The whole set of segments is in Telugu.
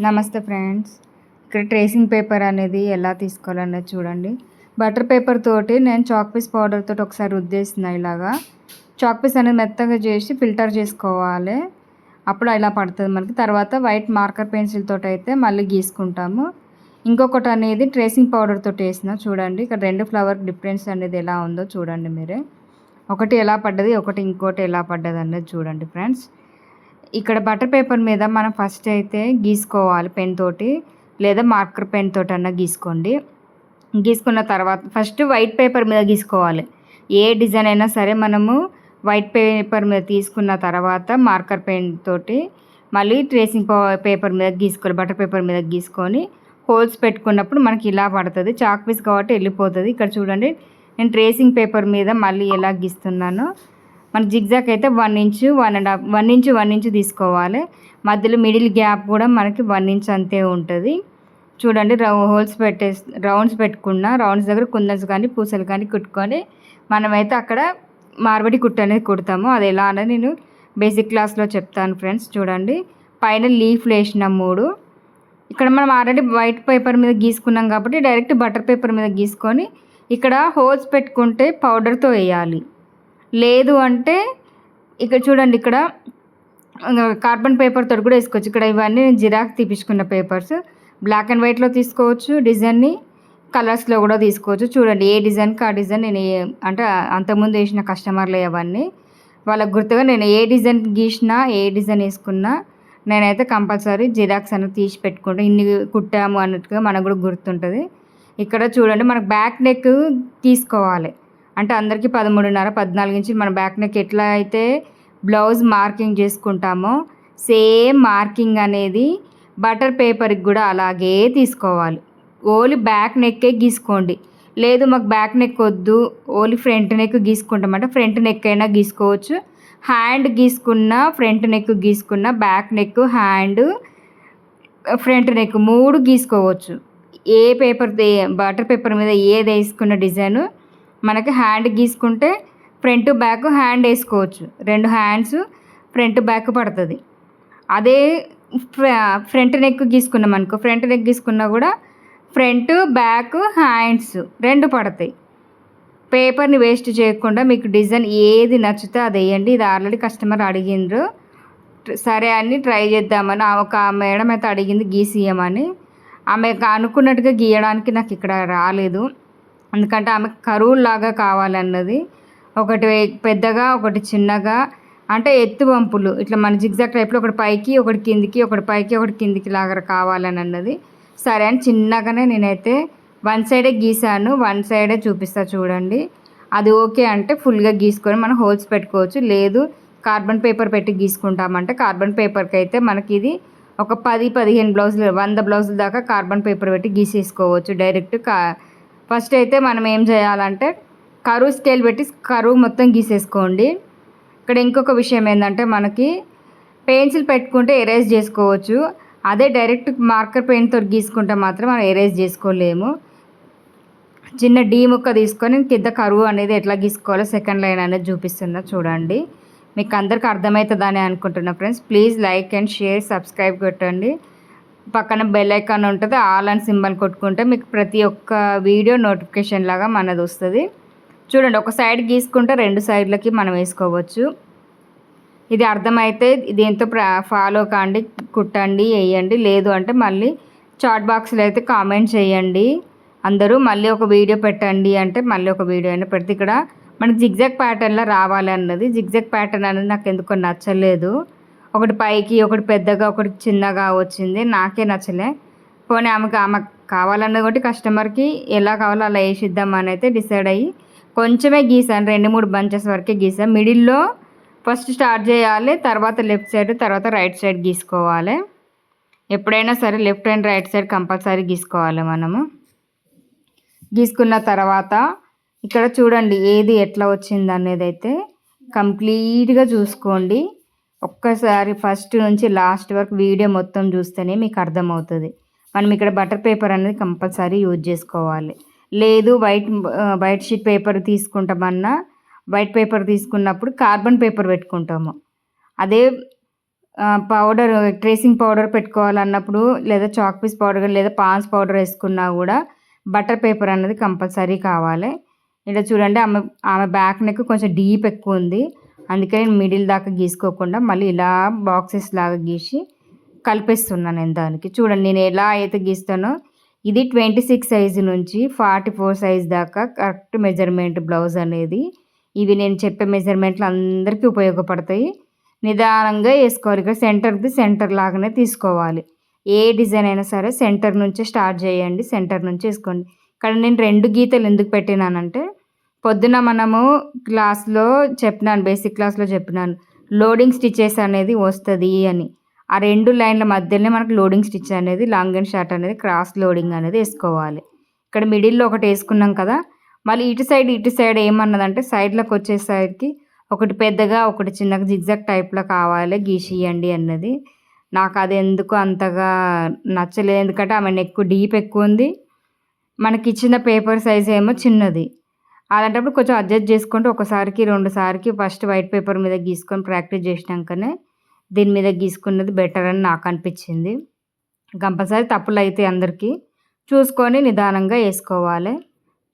నమస్తే ఫ్రెండ్స్. ఇక్కడ ట్రేసింగ్ పేపర్ అనేది ఎలా తీసుకోవాలనేది చూడండి. బటర్ పేపర్ తోటి నేను చాక్ పీస్ పౌడర్ తోటి ఒకసారి రుద్దేస్తున్నా. ఇలాగా చాక్ పీస్ అనేది మెత్తగా చేసి ఫిల్టర్ చేసుకోవాలి. అప్పుడు ఇలా పడుతుంది మనకి. తర్వాత వైట్ మార్కర్ పెన్సిల్ తోటి అయితే మళ్ళీ గీసుకుంటాము. ఇంకొకటి అనేది ట్రేసింగ్ పౌడర్ తోటి వేసిన చూడండి. ఇక్కడ రెండు ఫ్లవర్ డిఫరెన్స్ అనేది ఎలా ఉందో చూడండి మీరే. ఒకటి ఎలా పడ్డది, ఒకటి ఇంకోటి ఎలా పడ్డది అనేది చూడండి ఫ్రెండ్స్. ఇక్కడ బటర్ పేపర్ మీద మనం ఫస్ట్ అయితే గీసుకోవాలి పెన్ తోటి, లేదా మార్కర్ పెన్ తోటి అన్న గీసుకోండి. గీసుకున్న తర్వాత ఫస్ట్ వైట్ పేపర్ మీద గీసుకోవాలి. ఏ డిజైన్ అయినా సరే మనము వైట్ పేపర్ మీద తీసుకున్న తర్వాత మార్కర్ పెన్ తోటి మళ్ళీ ట్రేసింగ్ పేపర్ మీద గీసుకోవాలి. బటర్ పేపర్ మీద గీసుకొని హోల్స్ పెట్టుకున్నప్పుడు మనకి ఇలా పడుతుంది. చాక్ పీస్ కాబట్టి వెళ్ళిపోతుంది. ఇక్కడ చూడండి, నేను ట్రేసింగ్ పేపర్ మీద మళ్ళీ ఎలా గీస్తున్నాను. మన జిగ్జాక్ అయితే 1 ఇంచు 1.5 ఇంచు తీసుకోవాలి. మధ్యలో మిడిల్ గ్యాప్ కూడా మనకి 1 ఇంచ్ అంతే ఉంటుంది. చూడండి, హోల్స్ రౌండ్స్ పెట్టుకున్న రౌండ్స్ దగ్గర కుందన్స్ కానీ పూసలు కానీ కుట్టుకొని మనమైతే అక్కడ మార్బడి కుట్టు అనేది కుడతాము. అది ఎలా అనేది నేను బేసిక్ క్లాస్లో చెప్తాను ఫ్రెండ్స్. చూడండి, పైన లీఫ్లు వేసిన 3. ఇక్కడ మనం ఆల్రెడీ వైట్ పేపర్ మీద గీసుకున్నాం కాబట్టి డైరెక్ట్ బటర్ పేపర్ మీద గీసుకొని ఇక్కడ హోల్స్ పెట్టుకుంటే పౌడర్తో వేయాలి. లేదు అంటే ఇక్కడ చూడండి, ఇక్కడ కార్బన్ పేపర్ తోటి కూడా వేసుకోవచ్చు. ఇక్కడ ఇవన్నీ నేను జిరాక్స్ తీపించుకున్న పేపర్స్. బ్లాక్ అండ్ వైట్లో తీసుకోవచ్చు, డిజైన్ని కలర్స్లో కూడా తీసుకోవచ్చు. చూడండి, ఏ డిజైన్కి ఆ డిజైన్ నేను అంటే అంతకుముందు వేసిన కస్టమర్లు అవన్నీ వాళ్ళకు గుర్తుగా నేను ఏ డిజైన్ గీసినా ఏ డిజైన్ వేసుకున్నా నేనైతే కంపల్సరీ జిరాక్స్ అనేది తీసి పెట్టుకుంటాను. ఇన్ని కుట్టాము అన్నట్టుగా మనకు కూడా గుర్తుంటుంది. ఇక్కడ చూడండి, మనకు బ్యాక్ నెక్ తీసుకోవాలి. అంటే అందరికీ 13.5 14 ఇంచులు మన బ్యాక్ నెక్ ఎట్లా అయితే బ్లౌజ్ మార్కింగ్ చేసుకుంటామో సేమ్ మార్కింగ్ అనేది బటర్ పేపర్కి కూడా అలాగే తీసుకోవాలి. ఓన్లీ బ్యాక్ నెక్కే గీసుకోండి. లేదు మాకు బ్యాక్ నెక్ వద్దు, ఓన్లీ ఫ్రంట్ నెక్ గీసుకుంటామంటే ఫ్రంట్ నెక్ అయినా గీసుకోవచ్చు. హ్యాండ్ గీసుకున్న, ఫ్రంట్ నెక్ గీసుకున్న, back neck, hand, front neck 3 గీసుకోవచ్చు. ఏ పేపర్ బటర్ పేపర్ మీద ఏది వేసుకున్న డిజైను మనకి హ్యాండ్ గీసుకుంటే ఫ్రంట్ బ్యాక్ హ్యాండ్ వేసుకోవచ్చు. 2 హ్యాండ్స్ ఫ్రంట్ బ్యాక్ పడుతుంది. అదే ఫ్రంట్ నెక్ గీసుకున్నాం అనుకో, ఫ్రంట్ నెక్ గీసుకున్నా కూడా ఫ్రంట్ బ్యాక్ హ్యాండ్స్ 2 పడతాయి. పేపర్ని వేస్ట్ చేయకుండా మీకు డిజైన్ ఏది నచ్చితే అది వేయండి. ఇది ఆల్రెడీ కస్టమర్ అడిగిండ్రు, సరే అని ట్రై చేద్దామని. ఒక మేడం అయితే అడిగింది గీసియమని. ఆమె అనుకున్నట్టుగా గీయడానికి నాకు ఇక్కడ రాలేదు. ఎందుకంటే ఆమె కరువులాగా కావాలన్నది. ఒకటి పెద్దగా, ఒకటి చిన్నగా, అంటే ఎత్తు వంపులు ఇట్లా మన జిగ్జాగ్ టైప్లో ఒకటి పైకి, ఒకటి కిందికి, ఒకటి పైకి, ఒకటి కిందికి లాగా కావాలని అన్నది. సరే అని చిన్నగానే నేనైతే 1 సైడే గీసాను. 1 సైడే చూపిస్తా చూడండి. అది ఓకే అంటే ఫుల్గా గీసుకొని మనం హోల్స్ పెట్టుకోవచ్చు. లేదు కార్బన్ పేపర్ పెట్టి గీసుకుంటామంటే కార్బన్ పేపర్కి అయితే మనకి ఇది ఒక 10-15 బ్లౌజులు, 100 బ్లౌజుల దాకా కార్బన్ పేపర్ పెట్టి గీసేసుకోవచ్చు డైరెక్ట్. ఫస్ట్ అయితే మనం ఏం చేయాలంటే కరువు స్కేల్ పెట్టి కరువు మొత్తం గీసేసుకోండి. ఇక్కడ ఇంకొక విషయం ఏంటంటే మనకి పెన్సిల్ పెట్టుకుంటే ఎరేజ్ చేసుకోవచ్చు. అదే డైరెక్ట్ మార్కర్ పెయింట్తో గీసుకుంటే మాత్రం మనం ఎరేజ్ చేసుకోలేము. చిన్న డీ ముక్క తీసుకొని కింద కరువు అనేది ఎట్లా గీసుకోవాలో సెకండ్ లైన్ అనేది చూపిస్తున్నా చూడండి. మీకు అందరికి అర్థమవుతుందని అనుకుంటున్నా friends. Please like and share, subscribe కొట్టండి. పక్కన బెల్ ఐకాన్ ఉంటుంది, ఆల్ అని సింబల్ కొట్టుకుంటే మీకు ప్రతి ఒక్క వీడియో నోటిఫికేషన్ లాగా మనది వస్తుంది. చూడండి, ఒక సైడ్ గీసుకుంటే 2 సైడ్లకి మనం వేసుకోవచ్చు. ఇది అర్థమైతే దీంతో ఫాలో కాండి, కుట్టండి, వేయండి. లేదు అంటే మళ్ళీ చాట్ బాక్స్లో అయితే కామెంట్ చేయండి. అందరూ మళ్ళీ ఒక వీడియో పెట్టండి అంటే మళ్ళీ ఒక వీడియో అయినా పెడితే ఇక్కడ మనకి జిగ్జాగ్ ప్యాటర్న్లో రావాలి అన్నది. జిగ్జాగ్ ప్యాటర్న్ అనేది నాకు ఎందుకో నచ్చలేదు. ఒకటి పైకి, ఒకటి పెద్దగా, ఒకటి చిన్నగా వచ్చింది. నాకే నచ్చలే. పోనీ ఆమెకు కావాలన్నది ఒకటి కస్టమర్కి ఎలా కావాలో అలా వేసిద్దామని అయితే డిసైడ్ అయ్యి కొంచెమే గీసాను. 2-3 బంచెస్ వరకే గీసాను. మిడిల్లో ఫస్ట్ స్టార్ట్ చేయాలి, తర్వాత లెఫ్ట్ సైడ్, తర్వాత రైట్ సైడ్ గీసుకోవాలి. ఎప్పుడైనా సరే left and right side compulsory గీసుకోవాలి మనము. గీసుకున్న తర్వాత ఇక్కడ చూడండి ఏది ఎట్లా వచ్చింది అనేది అయితే కంప్లీట్గా చూసుకోండి. ఒక్కసారి ఫస్ట్ నుంచి లాస్ట్ వరకు వీడియో మొత్తం చూస్తేనే మీకు అర్థమవుతుంది. మనం ఇక్కడ బటర్ పేపర్ అనేది కంపల్సరీ యూజ్ చేసుకోవాలి. లేదు వైట్ షీట్ పేపర్ తీసుకుంటామన్నా వైట్ పేపర్ తీసుకున్నప్పుడు కార్బన్ పేపర్ పెట్టుకుంటాము. అదే పౌడర్ ట్రేసింగ్ పౌడర్ పెట్టుకోవాలన్నప్పుడు లేదా చాక్ పీస్ పౌడర్ లేదా పాండ్స్ పౌడర్ వేసుకున్నా కూడా బటర్ పేపర్ అనేది కంపల్సరీ కావాలి. ఇలా చూడండి ఆమె బ్యాక్ నెక్ కొంచెం డీప్ ఎక్కువ ఉంది. అందుకని నేను మిడిల్ దాకా గీసుకోకుండా మళ్ళీ ఇలా బాక్సెస్ లాగా గీసి కలిపేస్తున్నాను నేను దానికి. చూడండి నేను ఎలా అయితే గీస్తానో ఇది 26 సైజు నుంచి 44 సైజ్ దాకా కరెక్ట్ మెజర్మెంట్ బ్లౌజ్ అనేది. ఇవి నేను చెప్పే మెజర్మెంట్లు అందరికీ ఉపయోగపడతాయి. నిదానంగా వేసుకోవాలి. ఇక్కడ సెంటర్ లాగానే తీసుకోవాలి. ఏ డిజైన్ అయినా సరే సెంటర్ నుంచి స్టార్ట్ చేయండి, సెంటర్ నుంచి వేసుకోండి. ఇక్కడ నేను 2 గీతలు ఎందుకు పెట్టినానంటే పొద్దున మనము క్లాస్లో చెప్పినాను, బేసిక్ క్లాస్లో చెప్పినాను లోడింగ్ స్టిచెస్ అనేది వస్తుంది అని. ఆ 2 లైన్ల మధ్యలోనే మనకు లోడింగ్ స్టిచ్ అనేది లాంగ్ అండ్ షార్ట్ అనేది క్రాస్ లోడింగ్ అనేది వేసుకోవాలి. ఇక్కడ మిడిల్లో ఒకటి వేసుకున్నాం కదా, మళ్ళీ ఇటు సైడ్ ఏమన్నదంటే సైడ్లోకి వచ్చేసరికి ఒకటి పెద్దగా ఒకటి చిన్నగా జిగ్జాగ్ టైప్లో కావాలి గీసియండి అన్నది. నాకు అది ఎందుకు అంతగా నచ్చలేదు, ఎందుకంటే ఆమె నెక్ డీప్ ఎక్కువ ఉంది, మనకి ఇచ్చిన పేపర్ సైజ్ ఏమో చిన్నది. అలాంటప్పుడు కొంచెం అడ్జస్ట్ చేసుకుంటూ ఒకసారికి 2 సార్లు ఫస్ట్ వైట్ పేపర్ మీద గీసుకొని ప్రాక్టీస్ చేసినాకనే దీని మీద గీసుకున్నది బెటర్ అని నాకు అనిపించింది. కంపల్సరీ తప్పులు అయితే అందరికీ చూసుకొని నిదానంగా వేసుకోవాలి.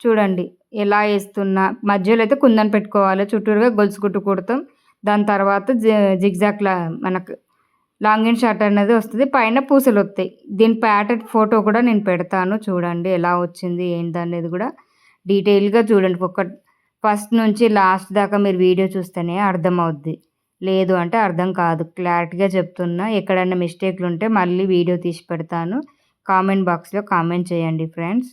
చూడండి ఎలా వేస్తున్నా, మధ్యలో అయితే కుందన్ పెట్టుకోవాలి, చుట్టూరుగా గొలుసు కుట్టు కుడతాం. దాని తర్వాత జిగ్జాగ్లా మనకు లాంగ్ అండ్ షార్ట్ అనేది వస్తుంది, పైన పూసలు వస్తాయి. దీని ప్యాటర్న్ ఫోటో కూడా నేను పెడతాను, చూడండి ఎలా వచ్చింది ఏంటి అనేది కూడా డీటెయిల్గా చూడండి. ఫస్ట్ నుంచి లాస్ట్ దాకా మీరు వీడియో చూస్తేనే అర్థమవుద్ది, లేదు అంటే అర్థం కాదు. క్లారిటీగా చెప్తున్నా, ఎక్కడైనా మిస్టేక్లు ఉంటే మళ్ళీ వీడియో తీసి పెడతాను, కామెంట్ బాక్స్లో కామెంట్ చేయండి ఫ్రెండ్స్.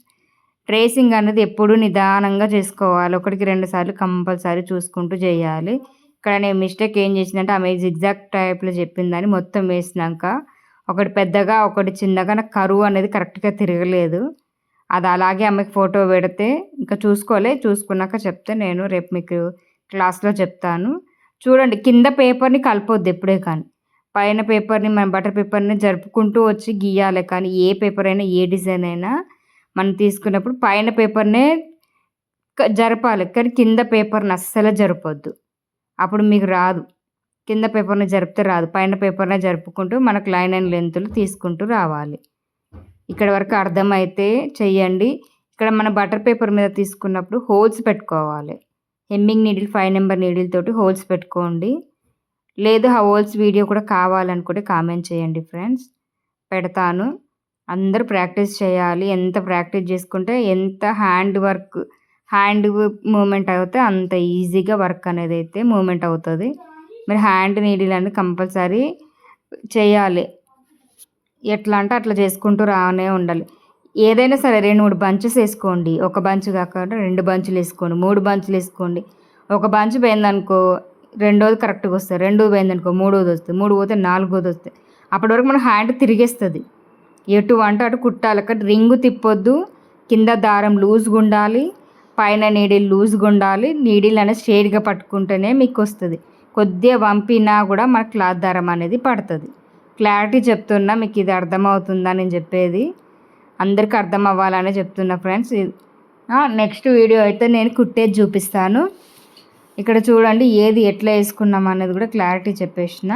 ట్రేసింగ్ అనేది ఎప్పుడూ నిదానంగా చేసుకోవాలి, 1-2 సార్లు కంపల్సరీ చూసుకుంటూ చేయాలి. ఇక్కడ నేను మిస్టేక్ ఏం చేసిందంటే ఆమె జిగ్జాగ్ టైప్లో చెప్పిందని మొత్తం వేసినాక ఒకటి పెద్దగా ఒకటి చిన్నగా నాకు కరువు అనేది కరెక్ట్గా తిరగలేదు. అది అలాగే ఆమెకు ఫోటో పెడితే ఇంకా చూసుకున్నాక చెప్తే నేను రేపు మీకు క్లాస్లో చెప్తాను. చూడండి కింద పేపర్ని కలపొద్దు ఎప్పుడే కానీ, పైన పేపర్ని మనం బటర్ పేపర్ని జరుపుకుంటూ వచ్చి గీయాలి. కానీ ఏ పేపర్ అయినా ఏ డిజైన్ అయినా మనం తీసుకున్నప్పుడు పైన పేపర్నే జరపాలి, కానీ కింద పేపర్ని అస్సలు జరపొద్దు, అప్పుడు మీకు రాదు. కింద పేపర్ని జరిపితే రాదు, పైన పేపర్నే జరుపుకుంటూ మనకు లైన్ అండ్ లెంతులు తీసుకుంటూ రావాలి. ఇక్కడ వరకు అర్థమైతే చెయ్యండి. ఇక్కడ మన బటర్ పేపర్ మీద తీసుకున్నప్పుడు హోల్స్ పెట్టుకోవాలి. హెమ్మింగ్ నీడిల్ 5 నెంబర్ నీడిల్ తోటి హోల్స్ పెట్టుకోండి. లేదు ఆ హోల్స్ వీడియో కూడా కావాలనుకుంటే కామెంట్ చేయండి ఫ్రెండ్స్, పెడతాను. అందరూ ప్రాక్టీస్ చేయాలి. ఎంత ప్రాక్టీస్ చేసుకుంటే ఎంత హ్యాండ్ మూమెంట్ అవుతే అంత ఈజీగా వర్క్ అనేది అయితే మూమెంట్ అవుతుంది. మీరు హ్యాండ్ నీడిల్ అనేది కంపల్సరీ చేయాలి. ఎట్లా అంటే అట్లా చేసుకుంటూ రానే ఉండాలి. ఏదైనా సరే 2-3 బంచెస్ వేసుకోండి, ఒక బంచ్ కాకుండా 2 బంచులు వేసుకోండి, 3 బంచులు వేసుకోండి. ఒక బంచ్ పోయిందనుకో రెండోది కరెక్ట్గా వస్తుంది, 2 పోయిందనుకో 3వది వస్తుంది, 3 పోతే 4వది వస్తుంది. అప్పటి వరకు మన హ్యాండ్ తిరిగేస్తుంది. ఎటు అంటే అటు కుట్టాలి. అక్కడ రింగు తిప్పొద్దు, కింద దారం లూజ్గా ఉండాలి, పైన నీడిల్ లూజ్గా ఉండాలి. నీడిల్ అనేది స్ట్రైట్గా పట్టుకుంటేనే మీకు వస్తుంది. కొద్దిగా వంపినా కూడా మన క్లాత్ దారం అనేది పడుతుంది. క్లారిటీ చెప్తున్నా, మీకు ఇది అర్థమవుతుందా నేను చెప్పేది, అందరికీ అర్థం అవ్వాలనే చెప్తున్నా ఫ్రెండ్స్. నెక్స్ట్ వీడియో అయితే నేను కుట్టేది చూపిస్తాను. ఇక్కడ చూడండి ఏది ఎట్లా వేసుకున్నాం అనేది కూడా క్లారిటీ చెప్పేసిన.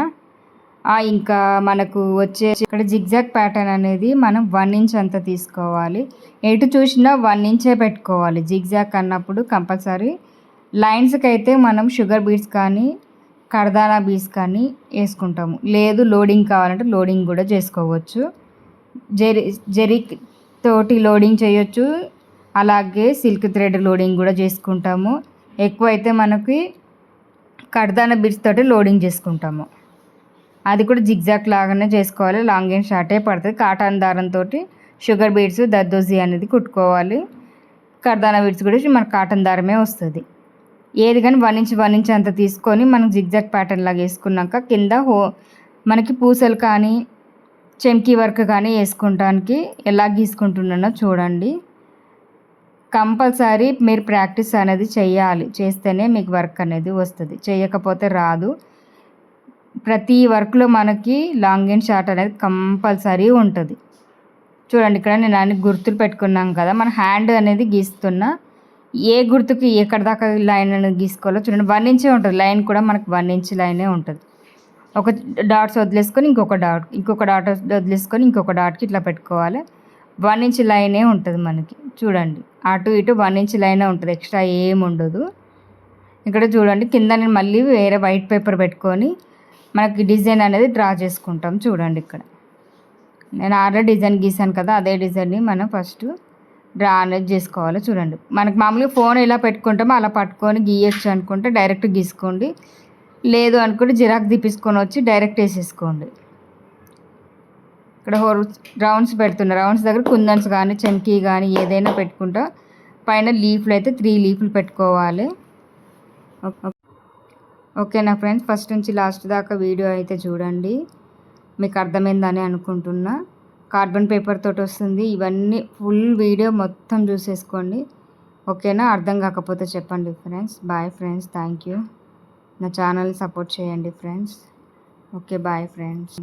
ఇంకా మనకు వచ్చే ఇక్కడ జిగ్జాగ్ ప్యాటర్న్ అనేది మనం 1 ఇంచ్ అంతా తీసుకోవాలి. ఎటు చూసినా 1 ఇంచే పెట్టుకోవాలి. జిగ్జాగ్ అన్నప్పుడు కంపల్సరీ లైన్స్కి అయితే మనం షుగర్ బీడ్స్ కానీ కర్దానా బీడ్స్ కానీ వేసుకుంటాము. లేదు లోడింగ్ కావాలంటే లోడింగ్ కూడా చేసుకోవచ్చు. జెరీ తోటి లోడింగ్ చేయొచ్చు, అలాగే సిల్క్ థ్రెడ్ లోడింగ్ కూడా చేసుకుంటాము. ఎక్కువైతే మనకి కర్దానా బీడ్స్ తోటి లోడింగ్ చేసుకుంటాము. అది కూడా జిగ్జాగ్ లాగానే చేసుకోవాలి, లాంగ్ అండ్ షార్టే పడుతుంది. కాటన్ దారంతో షుగర్ బీడ్స్ దద్దోజీ అనేది కుట్టుకోవాలి. కర్దానా బీడ్స్ కూడా మనకు కాటన్ దారమే వస్తుంది. ఏది కానీ 1 ఇంచ్ అంత తీసుకొని మనం జిగ్జాగ్ ప్యాటర్న్ లాగా వేసుకున్నాక కింద మనకి పూసలు కానీ చెమ్కీ వర్క్ కానీ వేసుకుంటానికి ఎలా గీసుకుంటున్నానో చూడండి. కంపల్సరీ మీరు ప్రాక్టీస్ అనేది చేయాలి, చేస్తేనే మీకు వర్క్ అనేది వస్తుంది, చేయకపోతే రాదు. ప్రతి వర్క్లో మనకి లాంగ్ అండ్ షార్ట్ అనేది కంపల్సరీ ఉంటుంది. చూడండి ఇక్కడ నేను అన్ని గుర్తులు పెట్టుకున్నాం కదా, మన హ్యాండ్ అనేది గీస్తున్నా, ఏ గుర్తుకి ఎక్కడ దాకా లైన్ అనేది గీసుకోవాలో చూడండి. 1 ఇంచే ఉంటుంది లైన్ కూడా, మనకు 1 ఇంచ్ లైనే ఉంటుంది. ఒక డాట్స్ వదిలేసుకొని ఇంకొక డాట్ వదిలేసుకొని ఇంకొక డాట్కి ఇట్లా పెట్టుకోవాలి. 1 ఇంచ్ లైనే ఉంటుంది మనకి. చూడండి అటు ఇటు 1 ఇంచ్ లైనే ఉంటుంది, ఎక్స్ట్రా ఏమి ఉండదు. ఇక్కడ చూడండి కింద నేను మళ్ళీ వేరే వైట్ పేపర్ పెట్టుకొని మనకి డిజైన్ అనేది డ్రా చేసుకుంటాం. చూడండి ఇక్కడ నేను ఆల్రెడీ డిజైన్ గీసాను కదా, అదే డిజైన్ని మనం ఫస్ట్ డ్రా అనేది చేసుకోవాలి. చూడండి మనకి మామూలుగా ఫోన్ ఎలా పెట్టుకుంటామో అలా పట్టుకొని గీయచ్చు అనుకుంటే డైరెక్ట్ గీసుకోండి, లేదు అనుకుంటే జిరాక్స్ తీపించుకొని వచ్చి డైరెక్ట్ వేసేసుకోండి. ఇక్కడ రౌండ్స్ పెడుతున్నా, రౌండ్స్ దగ్గర కుందన్స్ కానీ చంకీ కానీ ఏదైనా పెట్టుకుంటా. పైన లీఫ్లు అయితే 3 లీఫ్లు పెట్టుకోవాలి. ఓకేనా ఫ్రెండ్స్, ఫస్ట్ నుంచి లాస్ట్ దాకా వీడియో అయితే చూడండి, మీకు అర్థమైందని అనుకుంటున్నా. కార్బన్ పేపర్ తోటి వస్తుంది, ఇవన్నీ ఫుల్ వీడియో మొత్తం చూసేసుకోండి. ఓకేనా, అర్థం కాకపోతే చెప్పండి friends. Bye friends, thank you. నా ఛానల్ సపోర్ట్ చేయండి ఫ్రెండ్స్. Okay bye friends.